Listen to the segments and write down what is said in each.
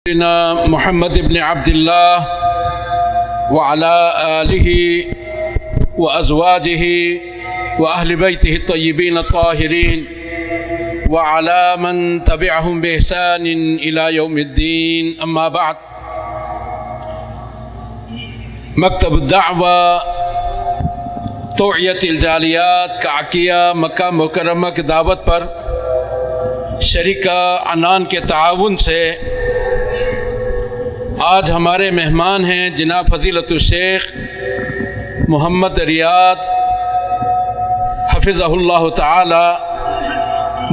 محمد بن عبد الله وعلى آله وأزواجه وأهل بيته الطيبين الطاهرين وعلى من تبعهم بإحسان إلى يوم الدين. أما بعد، مكتب الدعوة توعیت الجالیات کعکیہ مکہ مکرمہ کی دعوت پر شریکہ عنان کے تعاون سے آج ہمارے مہمان ہیں جناب فضیلت الشیخ محمد ریاض حفظہ اللہ تعالی،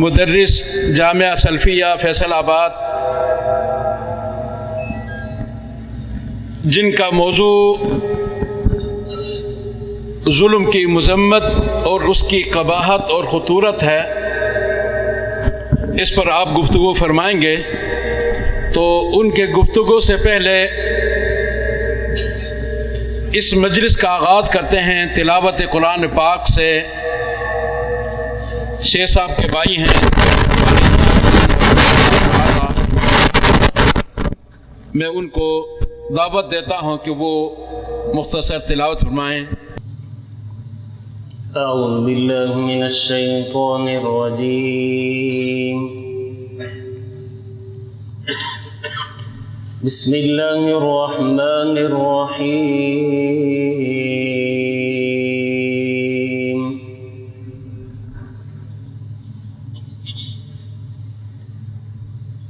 مدرس جامعہ سلفیہ فیصل آباد، جن کا موضوع ظلم کی مذمت اور اس کی قباحت اور خطورت ہے، اس پر آپ گفتگو فرمائیں گے۔ تو ان کے گفتگو سے پہلے اس مجلس کا آغاز کرتے ہیں تلاوت قرآن پاک سے۔ شیخ صاحب کے بھائی ہیں، میں ان کو دعوت دیتا ہوں کہ وہ مختصر تلاوت فرمائیں۔ اعوذ باللہ من الشیطان الرجیم، بسم اللہ الرحمن الرحیم۔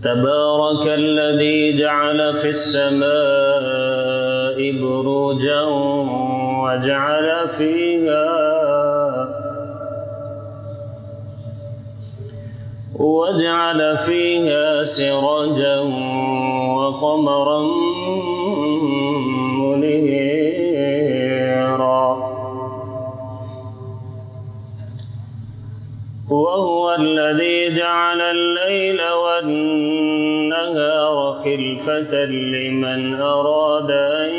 تبارک الذی جعل فی السماء بروجا وجعل فيها سراجا وقمرا منيرا، وهو الذي جعل الليل والنهار خلفة لمن أراد أن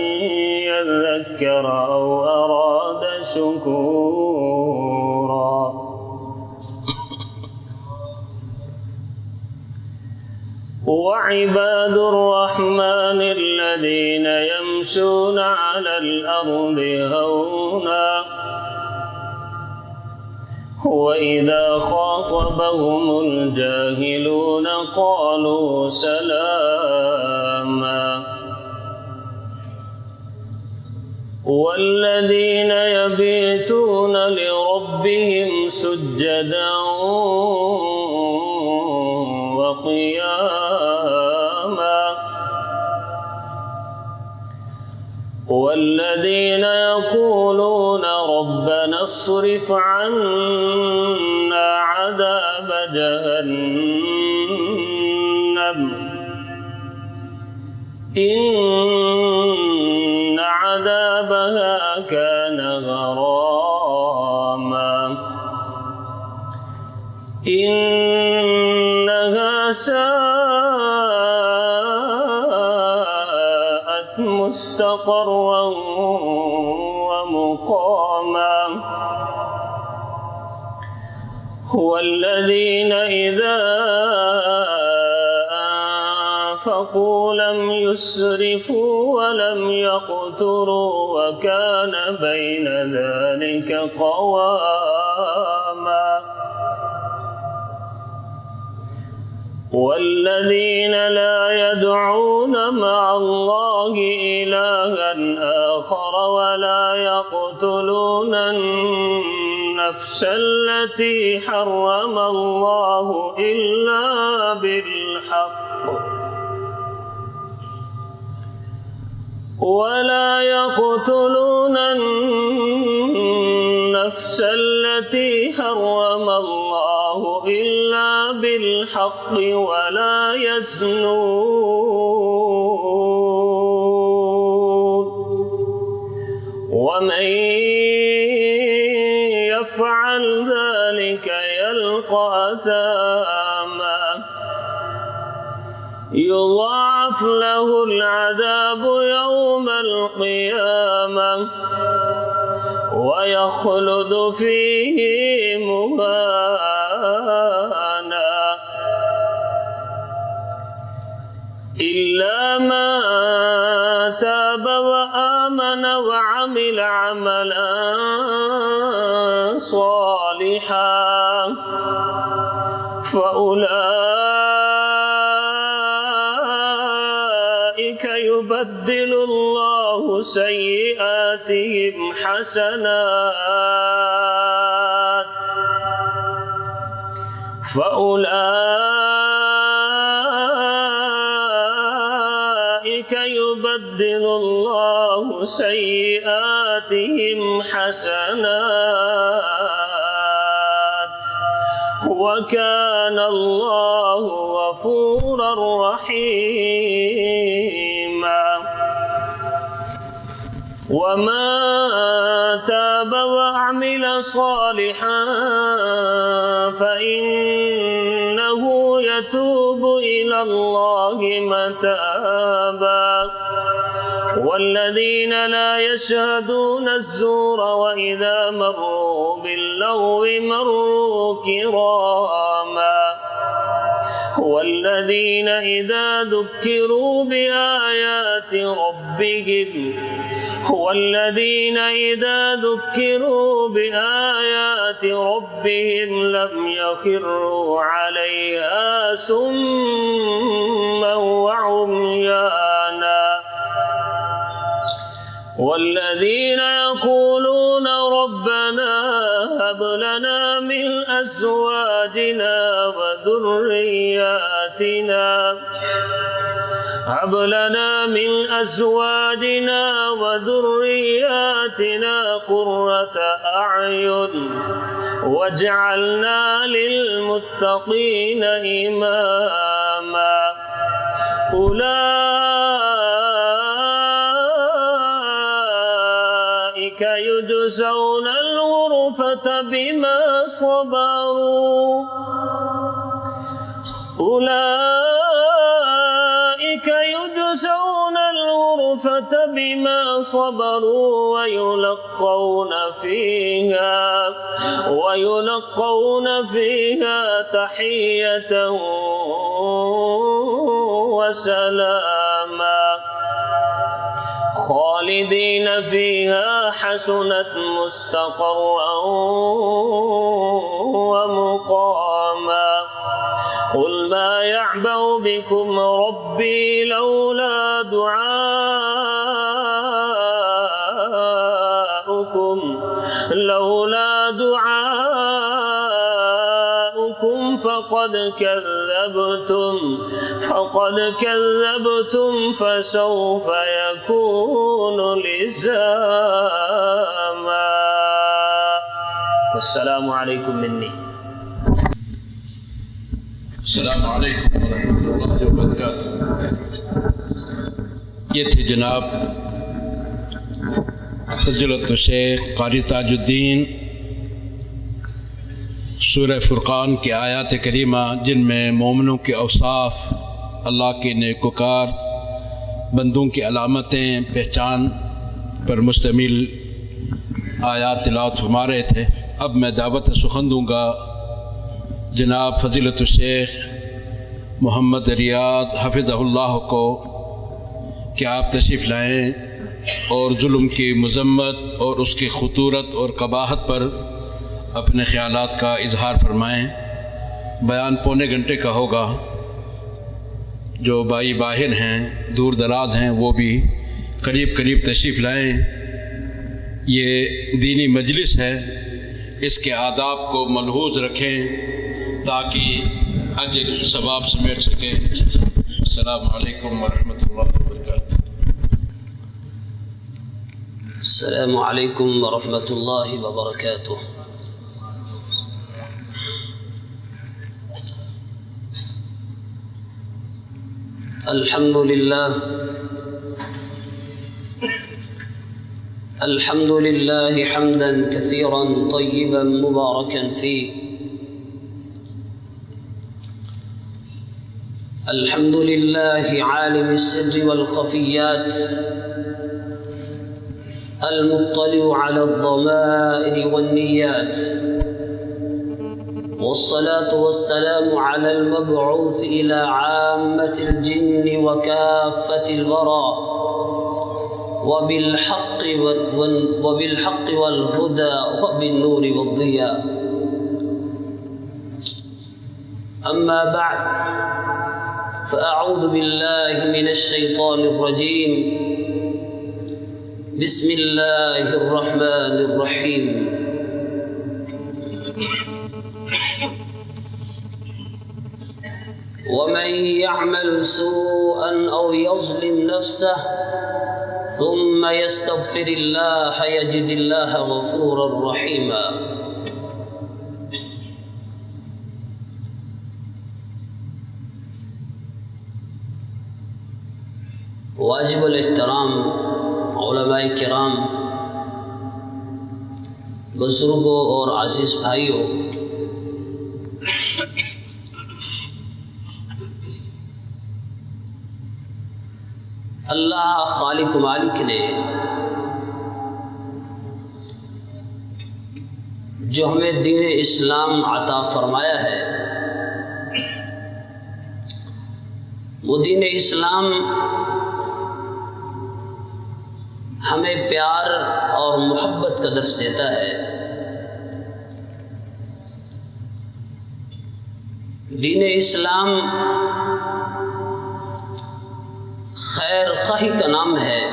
يذكر أو أراد شكورا، وعباد الرحمن الذين يمشون على الأرض هونا وإذا خاطبهم الجاهلون قالوا سلاما، والذين يبيتون لربهم سجدا وقياما، والذين يقولون ربنا اصرف عنا عذاب جهنم إن عذابها كان غراما، إنها ساءت مستقرا ومقاما، والذين إذا أنفقوا لم يسرفوا ولم يقتروا وكان بين ذلك قواما، والذين لا يدعون مع الله إلها آخر ولا يقتلون النفس التي حرم الله إلا بالحق ولا يقتلون النفس التي حرم الله إلا بالحق ولا يزنون، ومن يفعل ذلك يلقى أثاما يضاعف له العذاب يوم القيامة ويخلد فيه مهانا، إلا إلا من تاب وآمن وعمل عملا صالحا فأولئك يبدل الله سيئاتهم حسنات يبدل الله سيئاتهم حسنات وكان الله غفورا رحيما ومن تاب وعمل صالحا فإنه يتوب إلى الله متابا والذين لا يشهدون الزور وإذا مروا باللغو مروا كراما والذين إذا ذكروا بآيات ربهم لم يخروا عليها سما وعميانا والذين يقولون ربنا هب لنا من أزواجنا وذرياتنا قرة أعين واجعلنا للمتقين إماما أولئك يجزون الغرفة بما صبروا ويلقون فيها تحية وسلاما خالدين فيها حسنت مستقرا ومقاما قل ما يعبأ بكم ربي لولا دعاؤكم فقد كذبتم فسوف يكون لزاما والسلام عليكم مني. السلام علیکم ورحمۃ اللہ وبرکاتہ. یہ تھے جناب فضیلت الشیخ قاری تاج الدین سورہ فرقان کی آیات کریمہ جن میں مومنوں کے اوصاف، اللہ کے نیکوکار بندوں کی علامتیں، پہچان پر مشتمل آیات تلاوت فرما رہے تھے. اب میں دعوت سخن دوں گا جناب فضیلت الشیخ محمد ریاض حفظہ اللہ کو کہ آپ تشریف لائیں اور ظلم کی مذمت اور اس کی خطورت اور قباحت پر اپنے خیالات کا اظہار فرمائیں. بیان پونے گھنٹے کا ہوگا. جو بھائی باہر ہیں، دور دراز ہیں، وہ بھی قریب تشریف لائیں. یہ دینی مجلس ہے، اس کے آداب کو ملحوظ رکھیں تاکہ اجر ثواب سمیٹ سکیں. السلام علیکم ورحمۃ اللہ وبرکاتہ. السلام عليكم ورحمة الله وبركاته. الحمد لله حمدا كثيرا طيبا مباركا فيه. الحمد لله عالم السر والخفيات المطلع على الضمائر والنيات والصلاة والسلام على المبعوث إلى عامة الجن وكافة الورى وبالحق والهدى وبالنور والضياء. أما بعد، فأعوذ بالله من الشيطان الرجيم. بسم الله الرحمن الرحيم. ومن يعمل سوءا أو يظلم نفسه ثم يستغفر الله يجد الله غفورا رحيما. واجب الاحترام علماء کرام، بزرگوں اور عزیز بھائیوں، اللہ خالق و مالک نے جو ہمیں دین اسلام عطا فرمایا ہے، وہ دین اسلام ہمیں پیار اور محبت کا درس دیتا ہے۔ دین اسلام خیر خواہی کا نام ہے۔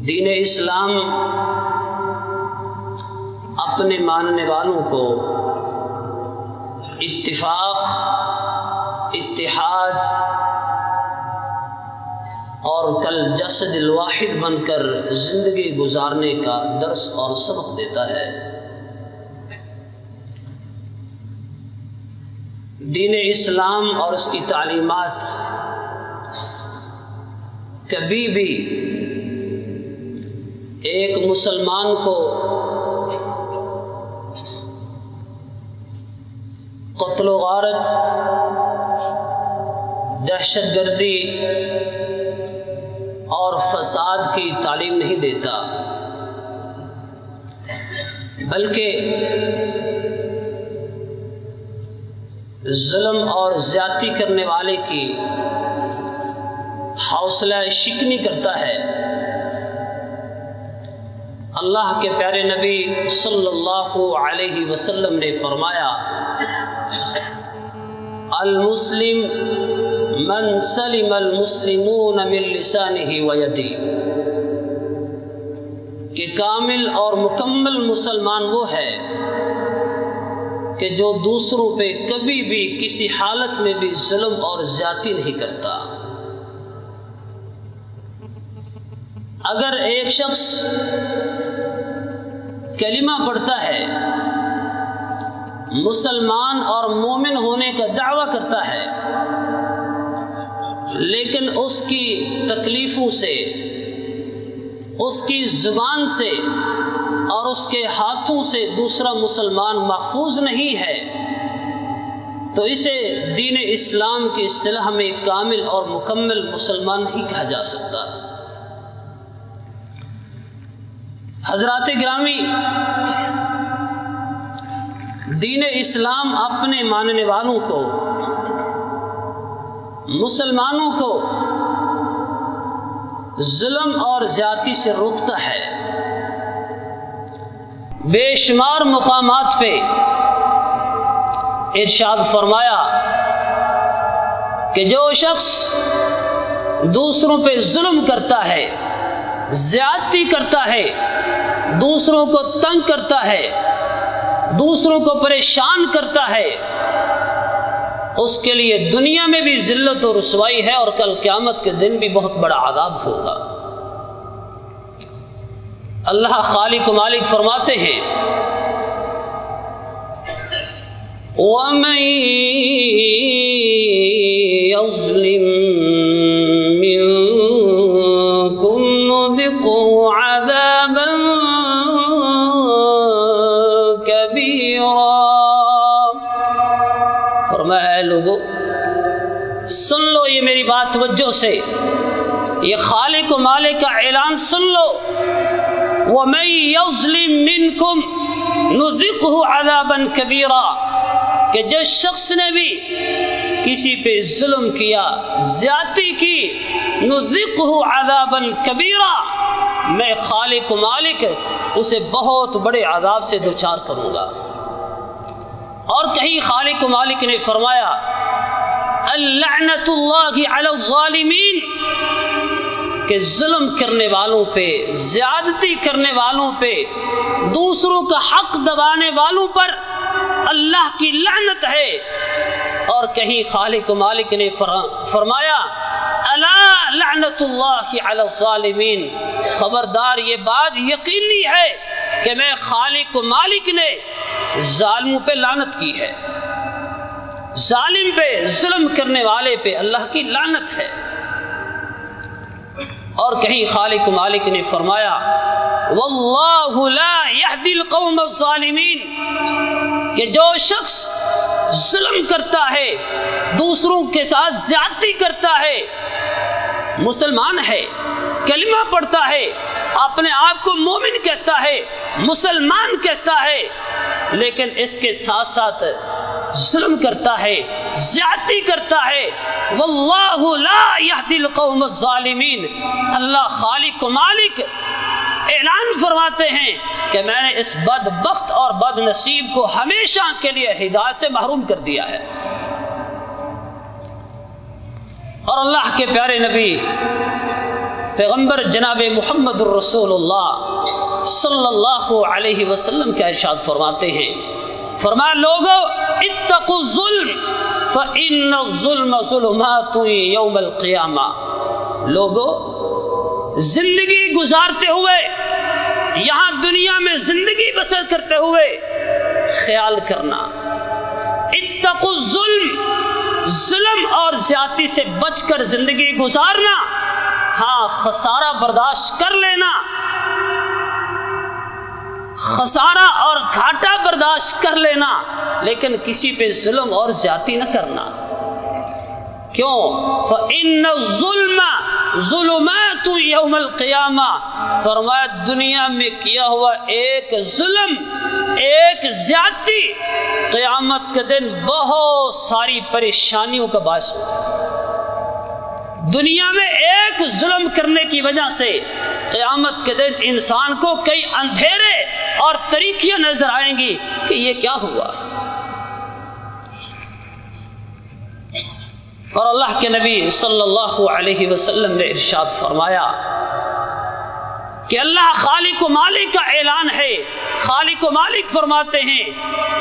دین اسلام اپنے ماننے والوں کو اتفاق، اتحاد اور کل جسد الواحد بن کر زندگی گزارنے کا درس اور سبق دیتا ہے۔ دین اسلام اور اس کی تعلیمات کبھی بھی ایک مسلمان کو قتل و غارت، دہشت گردی اور فساد کی تعلیم نہیں دیتا، بلکہ ظلم اور زیادتی کرنے والے کی حوصلہ شکنی کرتا ہے۔ اللہ کے پیارے نبی صلی اللہ علیہ وسلم نے فرمایا، المسلم من سلم المسلمون من لسانه ویدہ، کہ کامل اور مکمل مسلمان وہ ہے کہ جو دوسروں پہ کبھی بھی کسی حالت میں بھی ظلم اور زیادتی نہیں کرتا۔ اگر ایک شخص کلمہ پڑھتا ہے، مسلمان اور مومن ہونے کا دعویٰ کرتا ہے، لیکن اس کی تکلیفوں سے، اس کی زبان سے اور اس کے ہاتھوں سے دوسرا مسلمان محفوظ نہیں ہے، تو اسے دین اسلام کی اصطلاح میں کامل اور مکمل مسلمان نہیں کہا جا سکتا۔ حضرات گرامی، دین اسلام اپنے ماننے والوں کو، مسلمانوں کو ظلم اور زیادتی سے روکتا ہے۔ بے شمار مقامات پہ ارشاد فرمایا کہ جو شخص دوسروں پہ ظلم کرتا ہے، زیادتی کرتا ہے، دوسروں کو تنگ کرتا ہے، دوسروں کو پریشان کرتا ہے، اس کے لیے دنیا میں بھی ذلت و رسوائی ہے، اور کل قیامت کے دن بھی بہت بڑا عذاب ہوگا۔ اللہ خالق و مالک فرماتے ہیں، وَمَن يَظْلِم مِّنكُمْ نُذِقْهُ عَذَابًا كَبِيرًا۔ فرمایا اے لوگو، سن لو یہ میری بات توجہ سے، یہ خالق و مالک کا اعلان سن لو۔ وَمَن يَظْلِم مِّنكُمْ، نذقہ عذابا کبیرا، کہ جس شخص نے بھی کسی پہ ظلم کیا، زیادتی کی، نذقہ عذابا کبیرا، میں خالق و مالک اسے بہت بڑے عذاب سے دوچار کروں گا۔ اور کہیں خالق و مالک نے فرمایا اللعنۃ اللہ علی الظالمین، کہ ظلم کرنے والوں پہ، زیادتی کرنے والوں پہ، دوسروں کا حق دبانے والوں پر اللہ کی لعنت ہے۔ اور کہیں خالق و مالک نے فرمایا الا لعنت اللہ علی الظالمین، خبردار یہ بات یقینی ہے کہ میں خالق و مالک نے ظالموں پہ لعنت کی ہے، ظالم پہ، ظلم کرنے والے پہ اللہ کی لعنت ہے۔ اور کہیں خالق و مالک نے فرمایا واللہ لا یہدی القوم الظالمین، کہ جو شخص ظلم کرتا ہے، دوسروں کے ساتھ زیادتی کرتا ہے، مسلمان ہے، کلمہ پڑھتا ہے، اپنے آپ کو مومن کہتا ہے، مسلمان کہتا ہے، لیکن اس کے ساتھ ساتھ ظلم کرتا ہے، زیادتی کرتا ہے، واللہ لا یہدی القوم الظالمین، اللہ خالق و مالک اعلان فرماتے ہیں کہ میں نے اس بدبخت اور بد نصیب کو ہمیشہ کے لیے ہدایت سے محروم کر دیا ہے۔ اور اللہ کے پیارے نبی پیغمبر جناب محمد الرسول اللہ صلی اللہ علیہ وسلم کا ارشاد فرماتے ہیں، فرمایا لوگو اتقوا الظلم فإن الظلم ظلمات یوم القیامہ، لوگو زندگی گزارتے ہوئے، یہاں دنیا میں زندگی بسر کرتے ہوئے خیال کرنا، اتقوا الظلم، ظلم اور زیادتی سے بچ کر زندگی گزارنا، ہاں خسارہ برداشت کر لینا، خسارہ اور گھاٹا برداشت کر لینا، لیکن کسی پہ ظلم اور زیادتی نہ کرنا۔ کیوں؟ فَإِنَّ الظُّلْمَ ظُلُمَاتُ يَوْمَ الْقِيَامَةِ، فرمایا دنیا میں کیا ہوا ایک ظلم، ایک زیادتی قیامت کے دن بہت ساری پریشانیوں کا باعث ہوگا۔ دنیا میں ایک ظلم کرنے کی وجہ سے قیامت کے دن انسان کو کئی اندھیرے اور طریقیاں نظر آئیں گی کہ یہ کیا ہوا۔ اور اللہ کے نبی صلی اللہ علیہ وسلم نے ارشاد فرمایا کہ اللہ خالق و مالک کا اعلان ہے، خالق و مالک فرماتے ہیں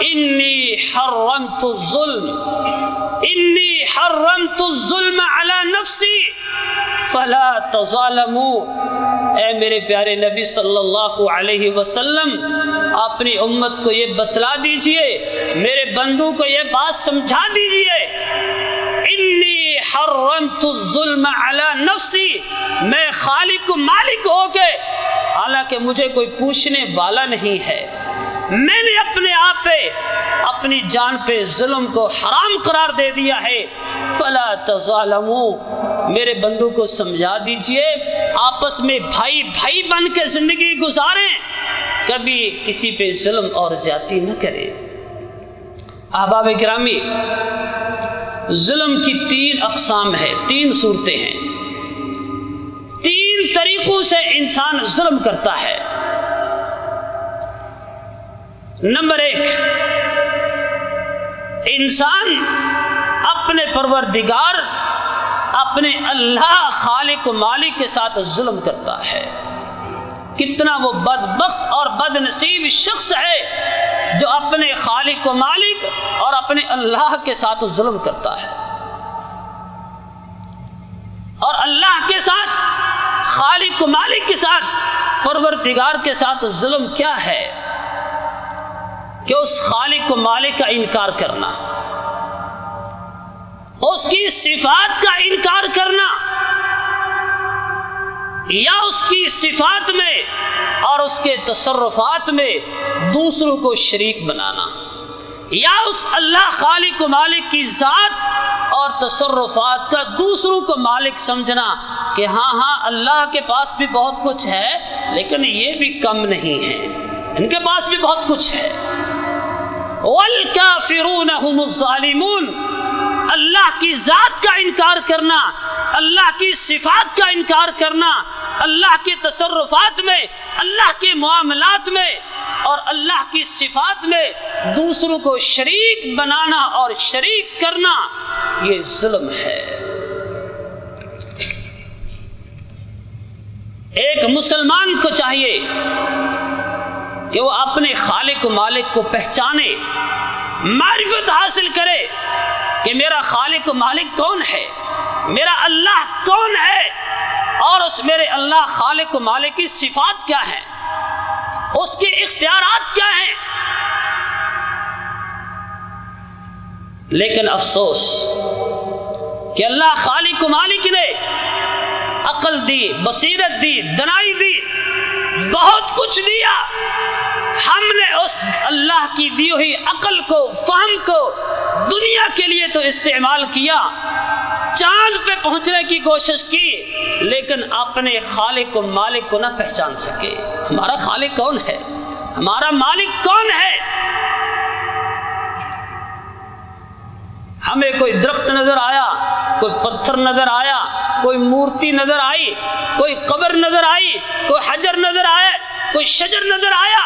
انی حرمت الظلم، انی حرمت الظلم علی نفسی فلا تظالموا، اے میرے پیارے نبی صلی اللہ علیہ وسلم اپنی امت کو یہ بتلا دیجئے، میرے بندوں کو یہ بات سمجھا دیجئے، انی حرمت الظلم علی نفسی، میں خالق و مالک ہو کے، حالانکہ مجھے کوئی پوچھنے والا نہیں ہے، میں نے اپنے آپ پہ، اپنی جان پہ ظلم کو حرام قرار دے دیا ہے، فلا تظالموا، میرے بندوں کو سمجھا دیجئے آپس میں بھائی بھائی بن کے زندگی گزاریں، کبھی کسی پہ ظلم اور زیادتی نہ کریں۔ احباب گرامی، ظلم کی 3 اقسام ہیں، 3 صورتیں ہیں، 3 طریقوں سے انسان ظلم کرتا ہے۔ نمبر 1، انسان اپنے پروردگار، اپنے اللہ خالق و مالک کے ساتھ ظلم کرتا ہے۔ کتنا وہ بدبخت اور بد نصیب شخص ہے جو اپنے خالق و مالک اور اپنے اللہ کے ساتھ ظلم کرتا ہے۔ اور اللہ کے ساتھ، خالق و مالک کے ساتھ، پروردگار کے ساتھ ظلم کیا ہے؟ کہ اس خالق و مالک کا انکار کرنا، اس کی صفات کا انکار کرنا، یا اس کی صفات میں اور اس کے تصرفات میں دوسروں کو شریک بنانا، یا اس اللہ خالق و مالک کی ذات اور تصرفات کا دوسروں کو مالک سمجھنا کہ ہاں اللہ کے پاس بھی بہت کچھ ہے لیکن یہ بھی کم نہیں ہے، ان کے پاس بھی بہت کچھ ہے. والکافرون هم الظالمون. اللہ کی ذات کا انکار کرنا، اللہ کی صفات کا انکار کرنا، اللہ کے تصرفات میں، اللہ کے معاملات میں اور اللہ کی صفات میں دوسروں کو شریک بنانا اور شریک کرنا، یہ ظلم ہے. ایک مسلمان کو چاہیے کہ وہ اپنے خالق و مالک کو پہچانے، معرفت حاصل کرے کہ میرا خالق و مالک کون ہے، میرا اللہ کون ہے، اور اس میرے اللہ خالق و مالک کی صفات کیا ہیں، اس کے اختیارات کیا ہیں. لیکن افسوس کہ اللہ خالق و مالک نے عقل دی، بصیرت دی، دانائی دی، بہت کچھ دیا. ہم نے اس اللہ کی دی ہوئی عقل کو، فہم کو دنیا کے لیے تو استعمال کیا، چاند پہ پہنچنے کی کوشش کی، لیکن اپنے خالق و مالک کو نہ پہچان سکے. ہمارا خالق کون ہے، ہمارا مالک کون ہے؟ ہمیں کوئی درخت نظر آیا، کوئی پتھر نظر آیا، کوئی مورتی نظر آئی، کوئی قبر نظر آئی، کوئی حجر نظر آیا، کوئی شجر نظر آیا.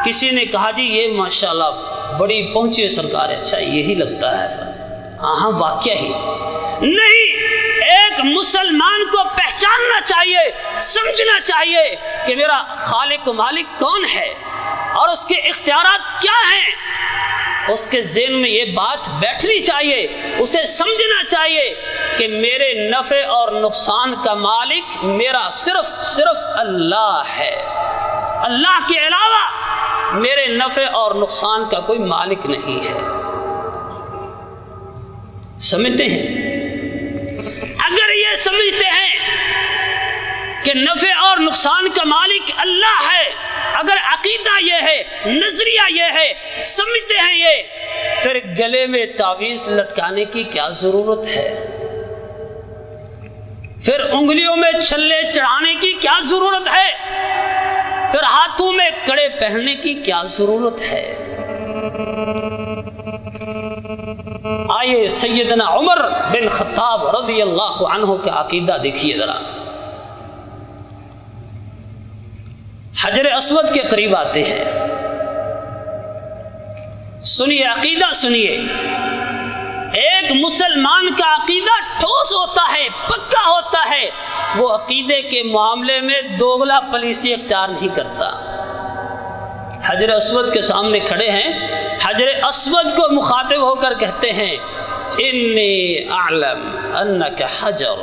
کسی نے کہا جی یہ ماشاءاللہ بڑی پہنچی ہے سرکار، اچھا یہی لگتا ہے. ہاں واقعہ ہی نہیں. ایک مسلمان کو پہچاننا چاہیے، سمجھنا چاہیے کہ میرا خالق و مالک کون ہے اور اس کے اختیارات کیا ہیں. اس کے ذہن میں یہ بات بیٹھنی چاہیے، اسے سمجھنا چاہیے کہ میرے نفع اور نقصان کا مالک میرا صرف اللہ ہے. اللہ کے علاوہ میرے نفع اور نقصان کا کوئی مالک نہیں ہے. سمجھتے ہیں؟ اگر یہ سمجھتے ہیں کہ نفع اور نقصان کا مالک اللہ ہے، اگر عقیدہ یہ ہے، نظریہ یہ ہے، سمجھتے ہیں یہ، پھر گلے میں تعویذ لٹکانے کی کیا ضرورت ہے؟ پھر انگلیوں میں چھلے چڑھانے کی کیا ضرورت ہے؟ پھر ہاتھوں میں کڑے پہننے کی کیا ضرورت ہے؟ آئیے سیدنا عمر بن خطاب رضی اللہ عنہ کا عقیدہ دیکھیے ذرا. حجر اسود کے قریب آتے ہیں، سنیے عقیدہ سنیے. ایک مسلمان کا عقیدہ ٹھوس ہوتا ہے، پکا ہوتا ہے، وہ عقیدے کے معاملے میں دوغلا پلیسی اختیار نہیں کرتا. حجر اسود کے سامنے کھڑے ہیں، حجر اسود کو مخاطب ہو کر کہتے ہیں انی اعلم انک حجر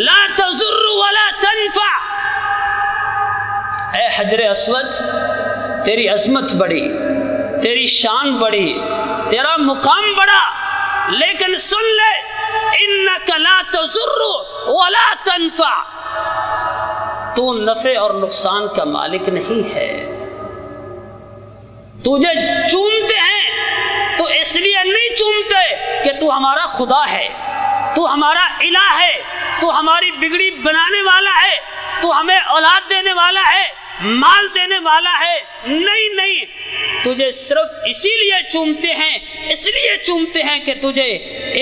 لا تضر ولا تنفع. اے حجر اسود، تیری عظمت بڑی، تیری شان بڑی، تیرا مقام بڑا، لیکن سن لے انک لا تضر ولا تنفع، تو نفع اور نقصان کا مالک نہیں ہے. تجھے چومتے ہیں تو اس لیے نہیں چومتے کہ تو ہمارا خدا ہے، تو ہمارا الہ ہے، تو ہماری بگڑی بنانے والا ہے، تو ہمیں اولاد دینے والا ہے، مال دینے والا ہے. نہیں نہیں، تجھے صرف اسی لیے چومتے ہیں، اس لیے چومتے ہیں کہ تجھے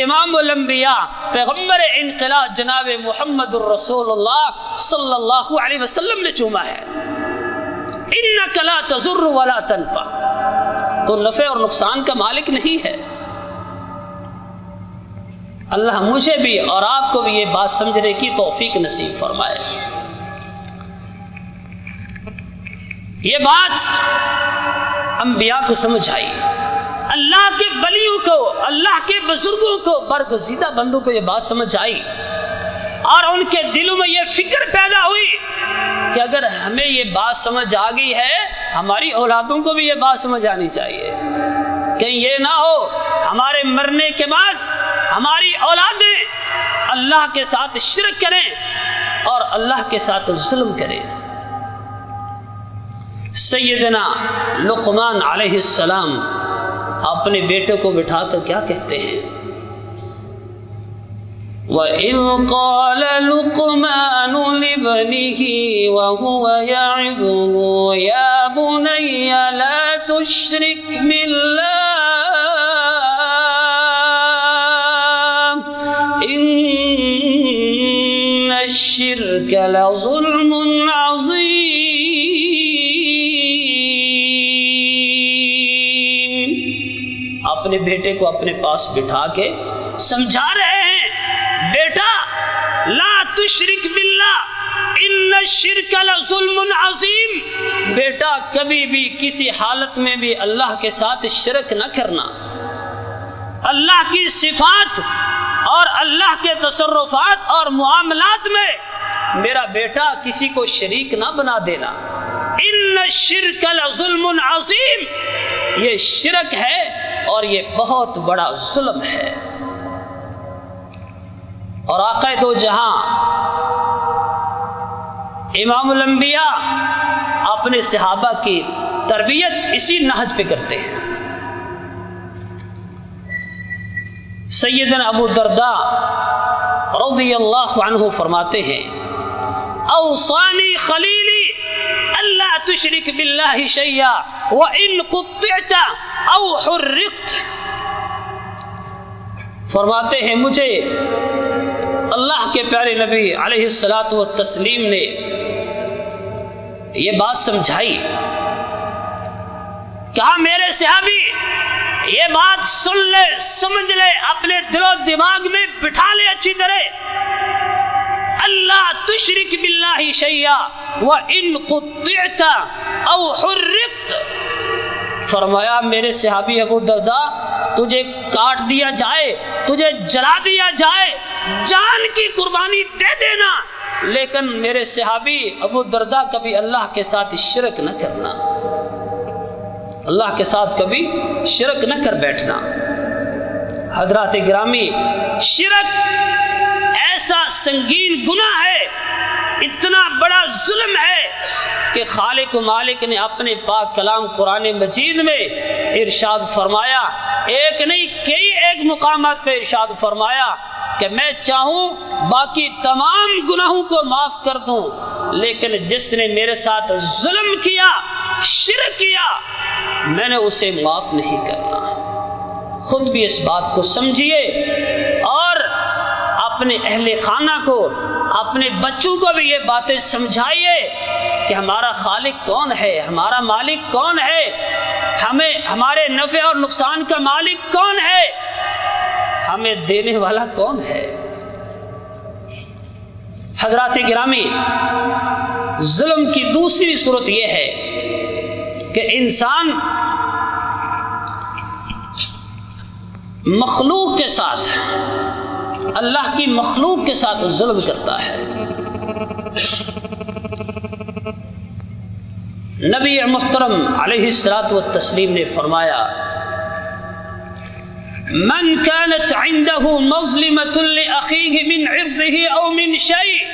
امام الانبیاء، پیغمبر انقلاب جناب محمد الرسول اللہ صلی اللہ علیہ وسلم نے چوما ہے. انک لا تضر ولا تنفع، تو نفع اور نقصان کا مالک نہیں ہے. اللہ مجھے بھی اور آپ کو بھی یہ بات سمجھنے کی توفیق نصیب فرمائے. یہ بات انبیاء کو سمجھ آئی، اللہ کے ولیوں کو، اللہ کے بزرگوں کو، برگزیدہ بندوں کو یہ بات سمجھ آئی، اور ان کے دلوں میں یہ فکر پیدا ہوئی کہ اگر ہمیں یہ بات سمجھ آ گئی ہے، ہماری اولادوں کو بھی یہ بات سمجھ آنی چاہیے. کہیں یہ نہ ہو ہمارے مرنے کے بعد ہماری اولادیں اللہ کے ساتھ شرک کریں اور اللہ کے ساتھ ظلم کریں. سیدنا لقمان علیہ السلام اپنے بیٹے کو بٹھا کر کیا کہتے ہیں؟ وَإِذْ قَالَ لُقْمَانُ لِابْنِهِ وَهُوَ يَعِظُهُ يَا بني لا تشرك بالله إن الشرك لظلم عظيم. اپنے بیٹے کو اپنے پاس بٹھا کے سمجھا رہے ہیں، بیٹا لا تشرک باللہ ان الشرک لظلم عظیم، بیٹا کبھی بھی کسی حالت میں بھی اللہ کے ساتھ شرک نہ کرنا. اللہ کی صفات اور اللہ کے تصرفات اور معاملات میں میرا بیٹا کسی کو شریک نہ بنا دینا. ان الشرک لظلم عظیم، یہ شرک ہے اور یہ بہت بڑا ظلم ہے. اور آقا دو جہاں امام الانبیاء اپنے صحابہ کی تربیت اسی نہج پہ کرتے ہیں. سیدنا ابو درداء رضی اللہ عنہ فرماتے ہیں اوصانی خلیلی اللہ تشرک باللہ شیئا وان قطعت او حرقت. فرماتے ہیں مجھے اللہ کے پیارے نبی علیہ الصلاۃ والتسلیم نے یہ بات سمجھائی. کہا میرے صحابی یہ بات سن لے، سمجھ لے، اپنے دل و دماغ میں بٹھا لے اچھی طرح. اللہ تشرک باللہ شیئا وان قطعت او حرقت. فرمایا میرے صحابی ابو درداء تجھے کاٹ دیا جائے، تجھے جلا دیا جائے، جان کی قربانی دے دینا، لیکن میرے صحابی ابو درداء کبھی اللہ کے ساتھ شرک نہ کرنا، اللہ کے ساتھ کبھی شرک نہ کر بیٹھنا. حضرات گرامی، شرک ایسا سنگین گناہ ہے، اتنا بڑا ظلم ہے کہ خالق و مالک نے اپنے پاک کلام قرآن مجید میں ارشاد فرمایا، ایک نہیں کئی ایک مقامات پہ ارشاد فرمایا کہ میں چاہوں باقی تمام گناہوں کو معاف کر دوں، لیکن جس نے میرے ساتھ ظلم کیا، شرک کیا، میں نے اسے معاف نہیں کرنا. خود بھی اس بات کو سمجھیے اور اپنے اہل خانہ کو، اپنے بچوں کو بھی یہ باتیں سمجھائیے کہ ہمارا خالق کون ہے، ہمارا مالک کون ہے، ہمیں ہمارے نفع اور نقصان کا مالک کون ہے، ہمیں دینے والا کون ہے. حضرات گرامی، ظلم کی دوسری صورت یہ ہے کہ انسان مخلوق کے ساتھ، اللہ کی مخلوق کے ساتھ ظلم کرتا ہے. نبی محترم علیہ الصلاۃ والتسلیم نے فرمایا من كانت عنده مظلمة لأخيه من عرضه أو من شيء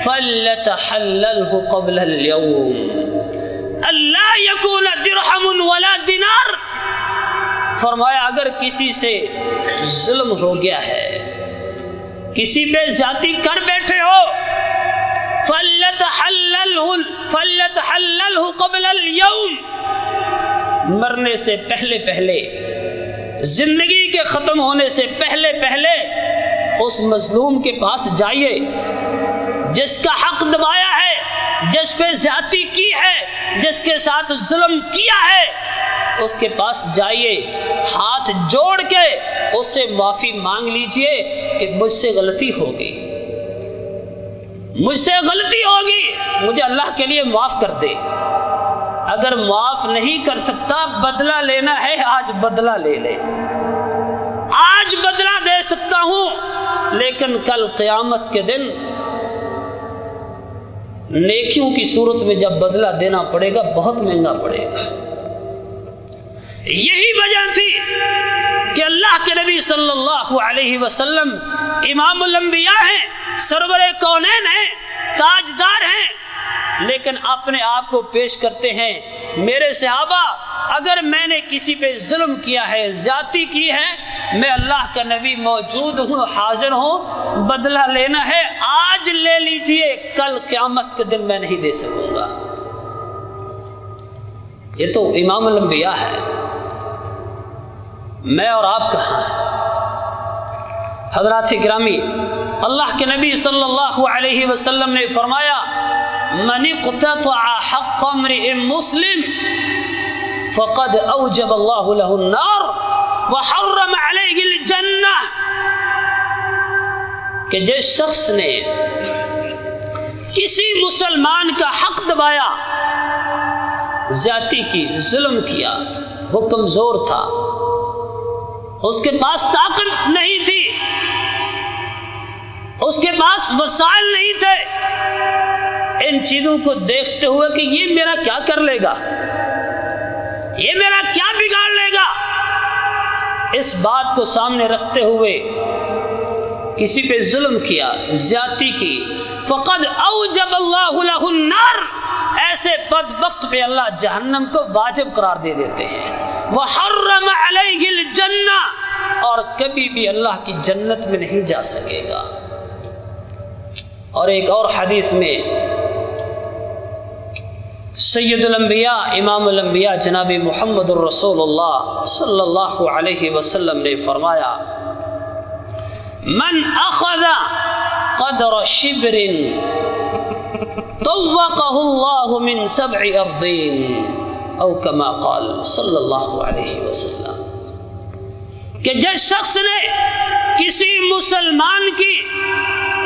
فليتحلله قبل اليوم ألا يكون درهم ولا دینار. فرمایا اگر کسی سے ظلم ہو گیا ہے، کسی پہ زیادتی کر بیٹھے ہو، فَلْيَتَحَلَّلْهُ قَبْلَ الْيَوْمِ، مرنے سے پہلے پہلے، زندگی کے ختم ہونے سے پہلے پہلے اس مظلوم کے پاس جائیے، جس کا حق دبایا ہے، جس پہ زیادتی کی ہے، جس کے ساتھ ظلم کیا ہے، اس کے پاس جائیے، ہاتھ جوڑ کے اس سے معافی مانگ لیجئے کہ مجھ سے غلطی ہوگی، مجھ سے غلطی ہوگی، مجھے اللہ کے لیے معاف کر دے. اگر معاف نہیں کر سکتا، بدلہ لینا ہے، آج بدلہ لے لے. آج بدلہ دے سکتا ہوں، لیکن کل قیامت کے دن نیکیوں کی صورت میں جب بدلہ دینا پڑے گا بہت مہنگا پڑے گا. یہی وجہ تھی کہ اللہ کے نبی صلی اللہ علیہ وسلم امام الانبیاء ہیں، سرور کونین ہیں، تاجدار ہیں، لیکن اپنے آپ کو پیش کرتے ہیں میرے صحابہ اگر میں نے کسی پہ ظلم کیا ہے، زیادتی کی ہے، میں اللہ کا نبی موجود ہوں، حاضر ہوں، بدلہ لینا ہے آج لے لیجئے، کل قیامت کے دن میں نہیں دے سکوں گا. یہ تو امام الانبیاء ہے، میں اور آپ کہاں ہیں؟ حضرات گرامی، اللہ کے نبی صلی اللہ علیہ وسلم نے فرمایا من اقتطع حق امرئ مسلم فقد اوجب اللہ له النار وحرم علیہ الجنہ، کہ جس شخص نے کسی مسلمان کا حق دبایا، زیادتی کی، ظلم کیا، وہ کمزور تھا، اس کے پاس طاقت نہیں تھی، اس کے پاس وسائل نہیں تھے، ان چیزوں کو دیکھتے ہوئے کہ یہ میرا کیا کر لے گا، یہ میرا کیا بگاڑ لے گا، اس بات کو سامنے رکھتے ہوئے کسی پہ ظلم کیا، زیادتی کی، فقد اوجب اللہ له النار، ایسے بدبخت پہ اللہ جہنم کو واجب قرار دے دیتے ہیں، وحرم علیہ الجنہ، اور کبھی بھی اللہ کی جنت میں نہیں جا سکے گا۔ اور ایک اور حدیث میں سید الانبیاء امام الانبیاء جناب محمد الرسول اللہ صلی اللہ علیہ وسلم نے فرمایا من اخذ قدر شبر طوقه اللہ من 7 ارضین او کما قال صلی اللہ علیہ وسلم، کہ جس شخص نے کسی مسلمان کی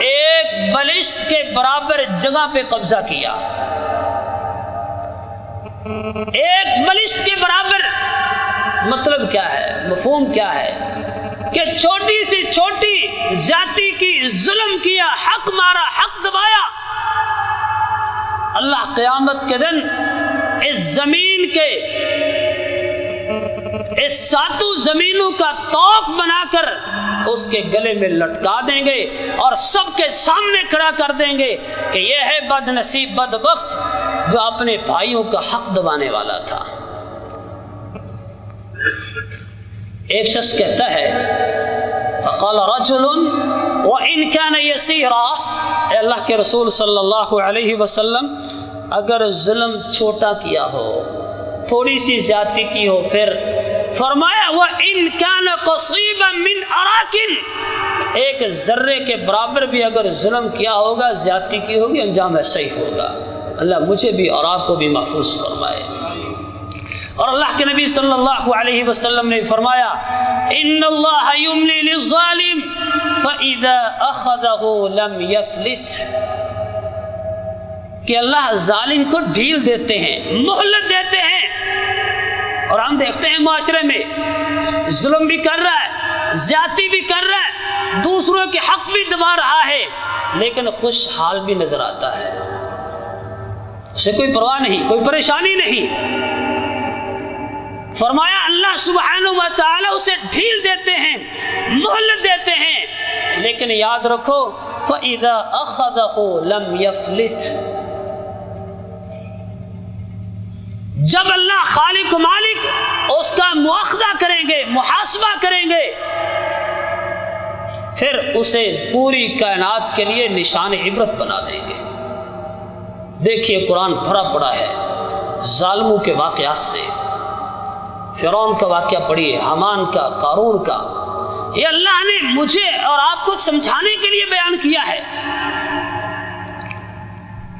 ایک بلشت کے برابر جگہ پہ قبضہ کیا، ایک بلشت کے برابر، مطلب کیا ہے، مفہوم کیا ہے، کہ چھوٹی سے چھوٹی زیادتی کی، ظلم کیا، حق مارا، حق دبایا، اللہ قیامت کے دن اس زمین کے، اس 7 زمینوں کا طوق بنا کر اس کے گلے میں لٹکا دیں گے اور سب کے سامنے کھڑا کر دیں گے کہ یہ ہے بد نصیب بدبخت جو اپنے بھائیوں کا حق دبانے والا تھا۔ ایک شخص کہتا ہے فقال رجل وَإِنْ كَانَ يَسِيرًا، اے اللہ کے رسول صلی اللہ علیہ وسلم، اگر ظلم چھوٹا کیا ہو، تھوڑی سی زیادتی کی ہو، پھر فرمایا وَإِنْ كَانَ قَصِيبًا مِنْ أَرَاكٍ، ایک ذرے کے برابر بھی اگر ظلم کیا ہوگا، زیادتی کی ہوگی، انجام ایسا ہی ہوگا۔ اللہ مجھے بھی اور آپ کو بھی محفوظ فرمائے۔ اور اللہ کے نبی صلی اللہ علیہ وسلم نے فرمایا ان اللہ یملی للظالم فاذا اخذه لم يفلت، کہ اللہ ظالم کو ڈھیل دیتے ہیں، مہلت دیتے ہیں، اور ہم دیکھتے ہیں معاشرے میں ظلم بھی کر رہا ہے، زیادتی بھی کر رہا ہے، دوسروں کے حق بھی دبا رہا ہے، لیکن خوشحال بھی نظر آتا ہے، اسے کوئی پرواہ نہیں، کوئی پریشانی نہیں۔ فرمایا اللہ سبحانہ و تعالی اسے ڈھیل دیتے ہیں، مہلت دیتے ہیں، لیکن یاد رکھو فَإِذَا أَخَذَهُ لَمْ يَفْلِتْ، جب اللہ خالق و مالک اس کا مواخذہ کریں گے، محاسبہ کریں گے، پھر اسے پوری کائنات کے لیے نشان عبرت بنا دیں گے۔ دیکھیے قرآن بھرا پڑا ہے ظالموں کے واقعات سے، فرعون کا واقعہ پڑھیے، حامان کا، قارون کا، یہ اللہ نے مجھے اور آپ کو سمجھانے کے لیے بیان کیا ہے۔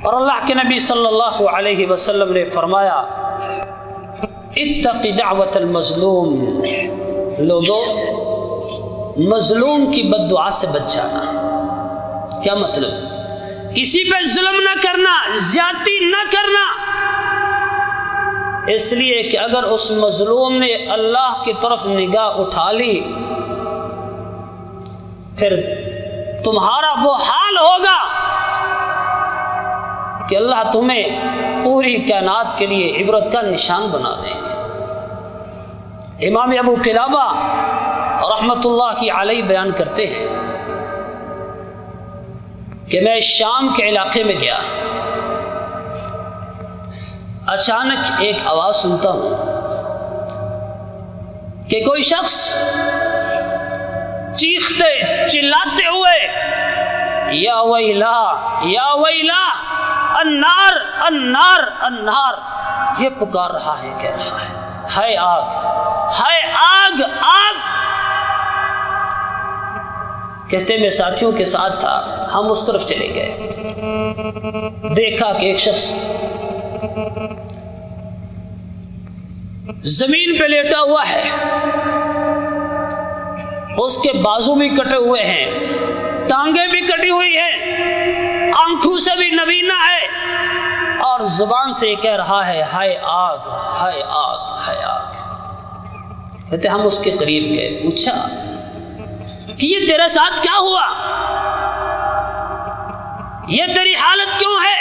اور اللہ کے نبی صلی اللہ علیہ وسلم نے فرمایا اتق دعوت المظلوم، لوگوں مظلوم کی بد دعا سے بچ جانا۔ کیا مطلب؟ کسی پہ ظلم نہ کرنا، زیادتی نہ کرنا، اس لیے کہ اگر اس مظلوم نے اللہ کی طرف نگاہ اٹھا لی، پھر تمہارا وہ حال ہوگا کہ اللہ تمہیں پوری کائنات کے لیے عبرت کا نشان بنا دیں گے۔ امام ابو قلابہ رحمۃ اللہ کی علیہ بیان کرتے ہیں کہ میں شام کے علاقے میں گیا، اچانک ایک آواز سنتا ہوں کہ کوئی شخص چیختے چلاتے ہوئے یا ویلا یا ویلا، النار النار النار، یہ پکار رہا ہے، کہہ رہا ہے ہائے آگ، ہائے آگ، آگ۔ کہتے میں ساتھیوں کے ساتھ تھا، ہم اس طرف چلے گئے، دیکھا کہ ایک شخص زمین پہ لیٹا ہوا ہے، اس کے بازو بھی کٹے ہوئے ہیں، ٹانگیں بھی کٹی ہوئی ہیں، آنکھوں سے بھی نبینا ہے، اور زبان سے کہہ رہا ہے ہائے آگ، ہائے آگ، ہائے آگ۔ کہتے ہم اس کے قریب گئے، پوچھا کہ یہ تیرے ساتھ کیا ہوا، یہ تیری حالت کیوں ہے؟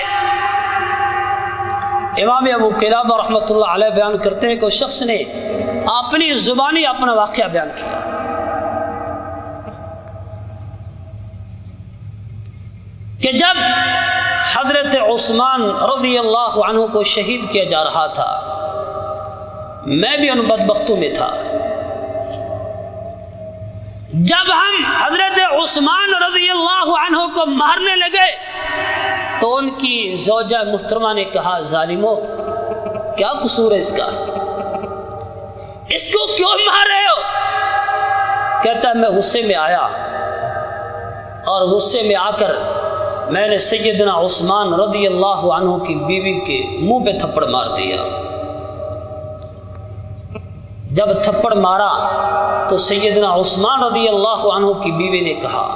امام ابو قلابہ رحمۃ اللہ علیہ بیان کرتے ہیں کہ اس شخص نے اپنی زبانی اپنا واقعہ بیان کیا کہ جب حضرت عثمان رضی اللہ عنہ کو شہید کیا جا رہا تھا، میں بھی ان بدبختوں میں تھا۔ جب ہم حضرت عثمان رضی اللہ عنہ کو مارنے لگے تو ان کی زوجہ محترمہ نے کہا ظالمو کیا قصور ہے اس کا، اس کو کیوں مار رہے ہو؟ کہتا ہے میں غصے میں آیا اور غصے میں آ کر میں نے سیدنا عثمان رضی اللہ عنہ کی بیوی کے منہ پہ تھپڑ مار دیا۔ جب تھپڑ مارا تو سیدنا عثمان رضی اللہ عنہ کی بیوی نے کہا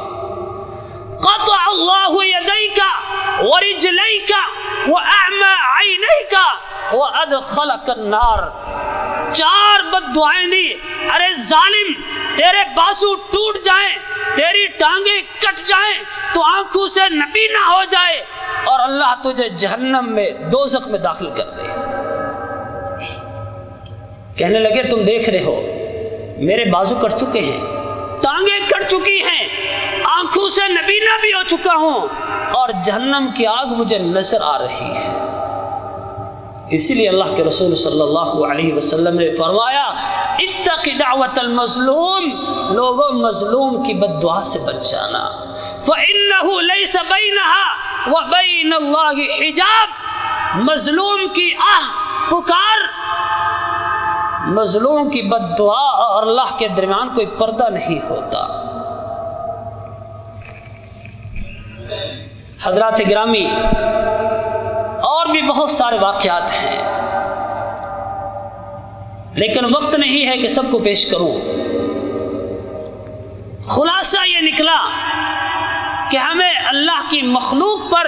قطع اللہ یدیک ورجلیک واعمی عینیک وادخلک النار، 4 بد دعائیں دی، ارے ظالم تیرے بازو ٹوٹ جائیں، تیری ٹانگیں کٹ جائیں، تو آنکھوں سے نبینا ہو جائے اور اللہ تجھے جہنم میں دوزخ میں داخل کر دے۔ کہنے لگے تم دیکھ رہے ہو میرے بازو کٹ چکے ہیں، ٹانگیں کٹ چکی ہیں، آنکھوں سے نبینا بھی ہو چکا ہوں اور جہنم کی آگ مجھے نظر آ رہی ہے۔ اسی لیے اللہ کے رسول صلی اللہ علیہ وسلم نے فرمایا اتق دعوت المظلوم، لوگوں مظلوم کی بد دعا سے بچ جانا، فإنه ليس بينها وبين الله حجاب، مظلوم کی آہ پکار، مظلوم کی بد دعا اور اللہ کے درمیان کوئی پردہ نہیں ہوتا۔ حضرات گرامی اور بھی بہت سارے واقعات ہیں، لیکن وقت نہیں ہے کہ سب کو پیش کروں۔ خلاصہ یہ نکلا کہ ہمیں اللہ کی مخلوق پر،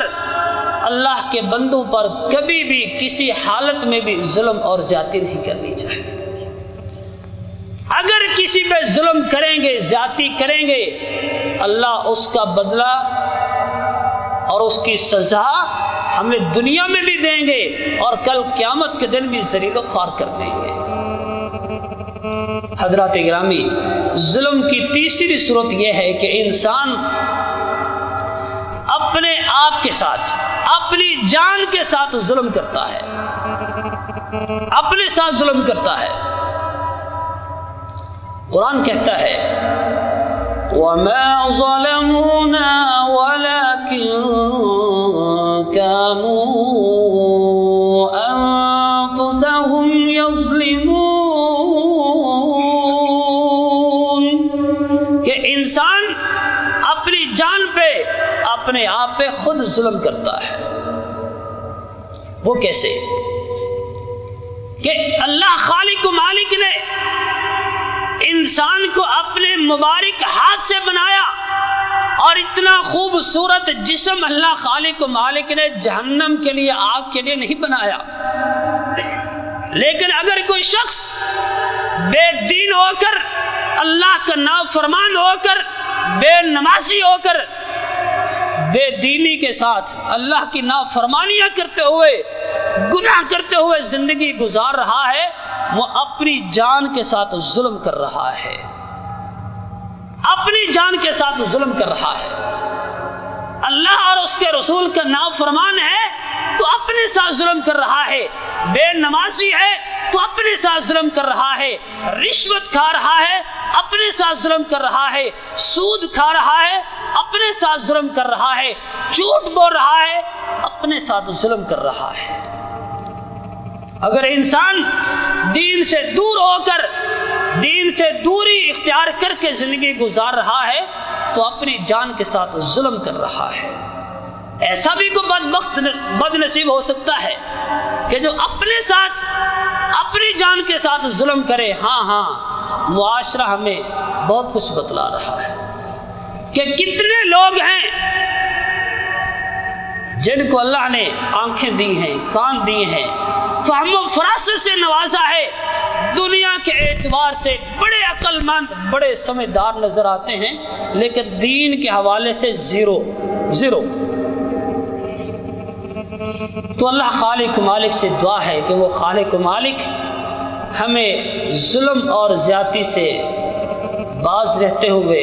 اللہ کے بندوں پر کبھی بھی کسی حالت میں بھی ظلم اور زیادتی نہیں کرنی چاہیے۔ اگر کسی پہ ظلم کریں گے، زیادتی کریں گے، اللہ اس کا بدلہ اور اس کی سزا ہمیں دنیا میں بھی دیں گے اور کل قیامت کے دن بھی ذلیل و خوار کر دیں گے۔ حضرات گرامی، ظلم کی تیسری صورت یہ ہے کہ انسان اپنے آپ کے ساتھ، اپنی جان کے ساتھ ظلم کرتا ہے، اپنے ساتھ ظلم کرتا ہے۔ قرآن کہتا ہے وَمَا ظَلَمُونَا وَلَكِنْ كَانُوا أَنفُسَهُمْ يَظْلِمُونَ، کہ انسان اپنی جان پہ، اپنے آپ پہ خود ظلم کرتا ہے۔ وہ کیسے؟ کہ اللہ خالق و مالک نے انسان کو اپنے مبارک ہاتھ سے بنایا اور اتنا خوبصورت جسم اللہ خالق و مالک نے جہنم کے لیے، آگ کے لیے نہیں بنایا۔ لیکن اگر کوئی شخص بے دین ہو کر، اللہ کا نافرمان ہو کر، بے نمازی ہو کر، بے دینی کے ساتھ اللہ کی نافرمانیاں کرتے ہوئے، گناہ کرتے ہوئے زندگی گزار رہا ہے، وہ اپنی جان کے ساتھ ظلم کر رہا ہے، اپنی جان کے ساتھ ظلم کر رہا ہے۔ اللہ اور اس کے رسول کا نافرمان ہے تو اپنے ساتھ ظلم کر رہا ہے، بے نمازی ہے تو اپنے ساتھ ظلم کر رہا ہے، رشوت کھا رہا ہے اپنے ساتھ ظلم کر رہا ہے، سود کھا رہا ہے اپنے ساتھ ظلم کر رہا ہے، جھوٹ بول رہا ہے اپنے ساتھ ظلم کر رہا ہے۔ اگر انسان دین سے دور ہو کر، دین سے دوری اختیار کر کے زندگی گزار رہا ہے تو اپنی جان کے ساتھ ظلم کر رہا ہے۔ ایسا بھی کوئی بدبخت بد نصیب ہو سکتا ہے کہ جو اپنے ساتھ، اپنی جان کے ساتھ ظلم کرے۔ ہاں معاشرہ ہمیں بہت کچھ بتلا رہا ہے کہ کتنے لوگ ہیں جن کو اللہ نے آنکھیں دی ہیں، کان دی ہیں، فہم و فراست سے نوازا ہے، دنیا کے اعتبار سے بڑے عقل مند، بڑے سمجھدار نظر آتے ہیں، لیکن دین کے حوالے سے زیرو۔ تو اللہ خالق و مالک سے دعا ہے کہ وہ خالق و مالک ہمیں ظلم اور زیادتی سے باز رہتے ہوئے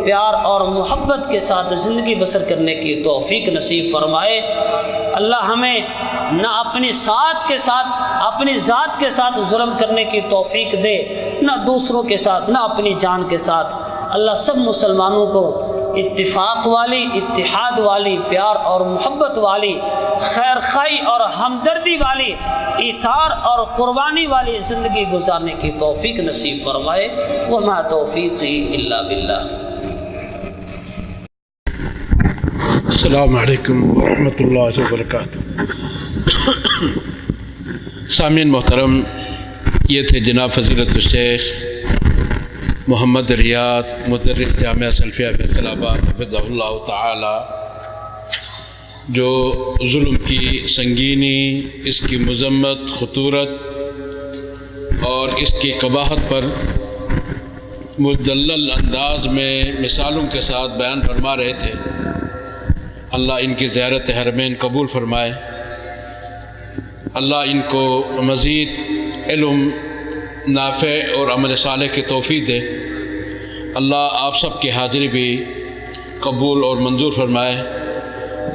پیار اور محبت کے ساتھ زندگی بسر کرنے کی توفیق نصیب فرمائے۔ اللہ ہمیں نہ اپنی ذات کے ساتھ ظلم کرنے کی توفیق دے، نہ دوسروں کے ساتھ، نہ اپنی جان کے ساتھ۔ اللہ سب مسلمانوں کو اتفاق والی، اتحاد والی، پیار اور محبت والی، خیر خواہی اور ہمدردی والی، ایثار اور قربانی والی زندگی گزارنے کی توفیق نصیب فرمائے۔ وما توفیقی الا باللہ۔ السلام علیکم ورحمۃ اللہ وبرکاتہ۔ سامعین محترم، یہ تھے جناب فضیلت الشیخ محمد ریاض مدرس جامعہ سلفیہ فیصل آباد حفظہ اللہ تعالی، جو ظلم کی سنگینی، اس کی مذمت، خطورت اور اس کی قباحت پر مدلل انداز میں مثالوں کے ساتھ بیان فرما رہے تھے۔ اللہ ان کی زیارت حرمین قبول فرمائے، اللہ ان کو مزید علم نافع اور عمل صالح کی توفیق دے۔ اللہ آپ سب کی حاضری بھی قبول اور منظور فرمائے۔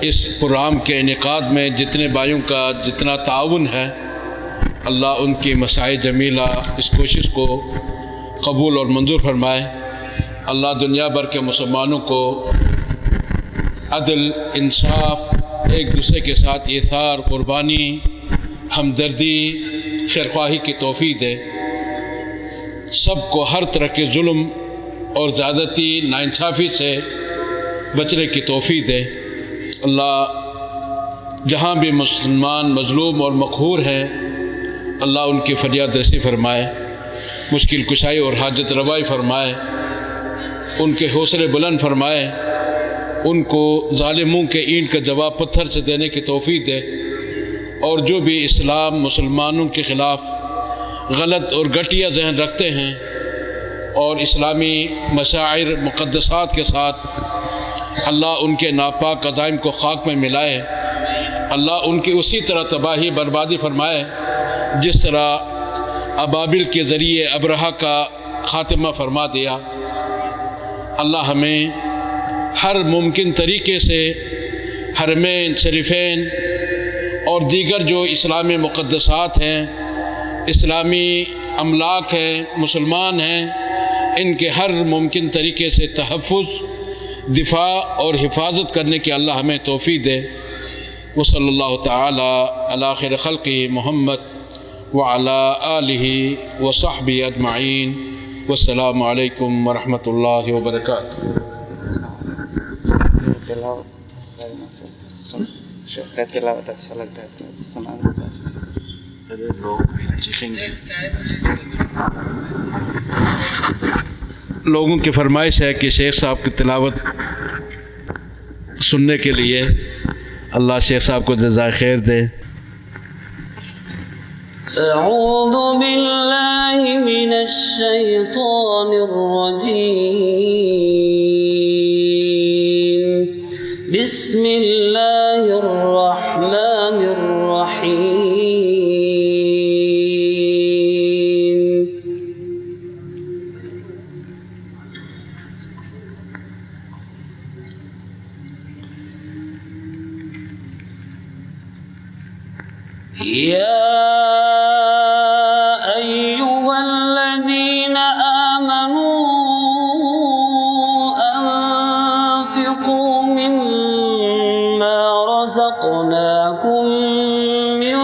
اس پروگرام کے انعقاد میں جتنے بھائیوں کا جتنا تعاون ہے، اللہ ان کی مساعی جمیلہ اس کوشش کو قبول اور منظور فرمائے۔ اللہ دنیا بھر کے مسلمانوں کو عدل، انصاف، ایک دوسرے کے ساتھ ایثار، قربانی، ہمدردی، خیرخواہی کی توفیق دے۔ سب کو ہر طرح کے ظلم اور زیادتی، ناانصافی سے بچنے کی توفیق دے۔ اللہ جہاں بھی مسلمان مظلوم اور مقہور ہیں، اللہ ان کی فریاد رسی فرمائے، مشکل کشائی اور حاجت روائی فرمائے، ان کے حوصلے بلند فرمائے، ان کو ظالموں کے اینٹ کا جواب پتھر سے دینے کی توفیق دے، اور جو بھی اسلام، مسلمانوں کے خلاف غلط اور گھٹیا ذہن رکھتے ہیں اور اسلامی مشاعر مقدسات کے ساتھ اللہ ان کے ناپاک عزائم کو خاک میں ملائے، اللہ ان کی اسی طرح تباہی بربادی فرمائے جس طرح ابابل کے ذریعے ابرہہ کا خاتمہ فرما دیا۔ اللہ ہمیں ہر ممکن طریقے سے حرمین شریفین اور دیگر جو اسلامی مقدسات ہیں، اسلامی املاک ہیں، مسلمان ہیں، ان کے ہر ممکن طریقے سے تحفظ، دفاع اور حفاظت کرنے کی اللہ ہمیں توفیق دے۔ وصلی اللہ تعالی علی خیر خلقہ محمد وعلی آلہ وصحبہ اجمعین۔ والسلام علیکم ورحمۃ اللہ وبرکاتہ۔ تلاوت اچھا لگتا ہے تو سنانا۔ لوگوں کی فرمائش ہے کہ شیخ صاحب کی تلاوت سننے کے لیے، اللہ شیخ صاحب کو جزائے خیر دے۔ اعوذ باللہ من الشیطان الرجیم، بسم اللہ الرحمن الرحیم۔ یا ایھا الذین آمنوا انفقوا مما رزقناکم من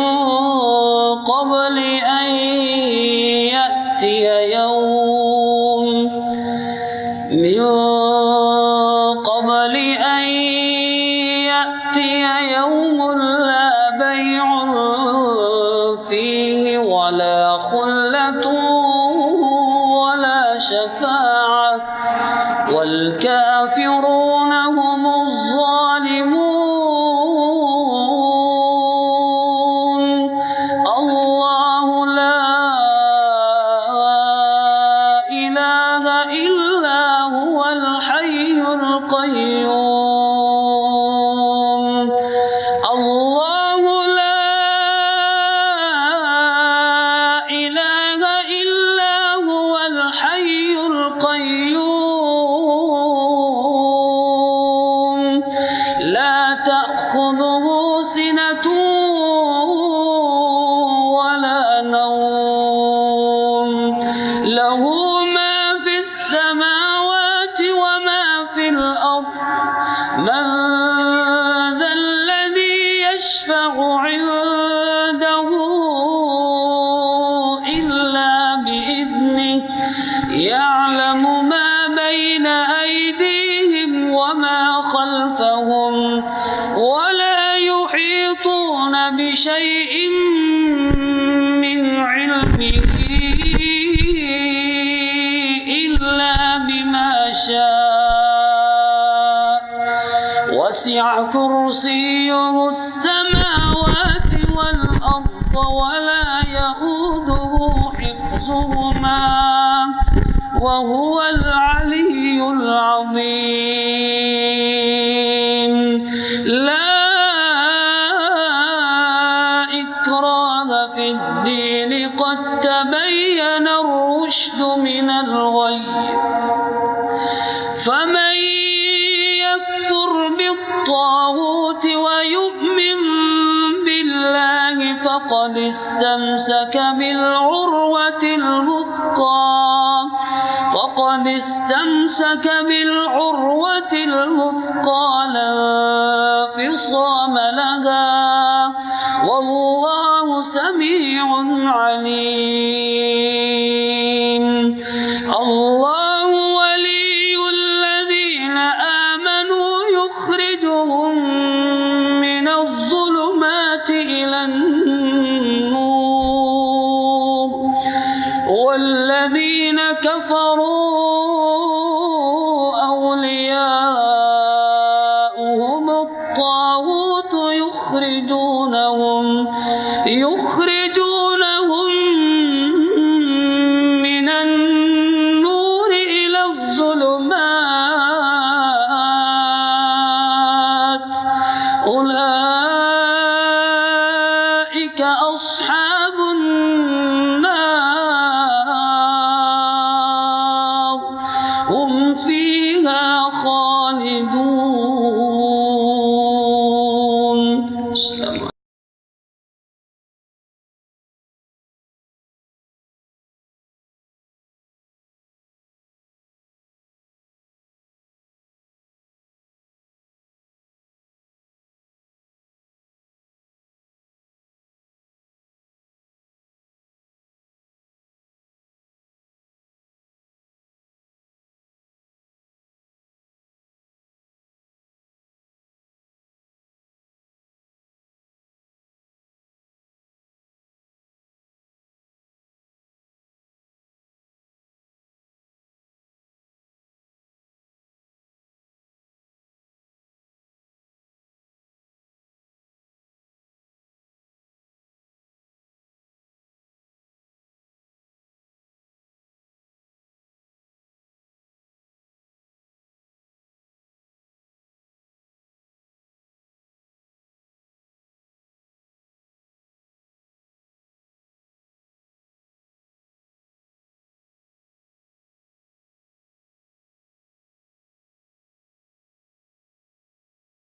والكافرون هم الظالمون. الله لا إله إلا هو الحي القيوم. الله لا إله إلا هو الحي القيوم لا تأخذه سنة ولا نوم له ما في السماوات وما في الأرض من ذا الذي يشفع عنده إلا بإذنه يعلم ما بين أيديهم وما خلفهم ولا يحيطون بشيء من علمه إلا بما شاء وسع كرسيه السماوات والأرض ولا يؤوده حفظهما وهو العلي العظيم. لا إكراه في الدين قد تبين الرشد من الغي فمن يكفر بالطاغوت ويؤمن بالله فقد استمسك بالعروة الوثقى لا انفصام لها والله سميع عليم. الله ولي الذين آمنوا يخرجهم من الظلمات إلى النور والذين كفروا أولياؤهم الطاغوت يخرجونهم من النور إلى الظلمات أولئك أصحاب النار هم فيها خالدون.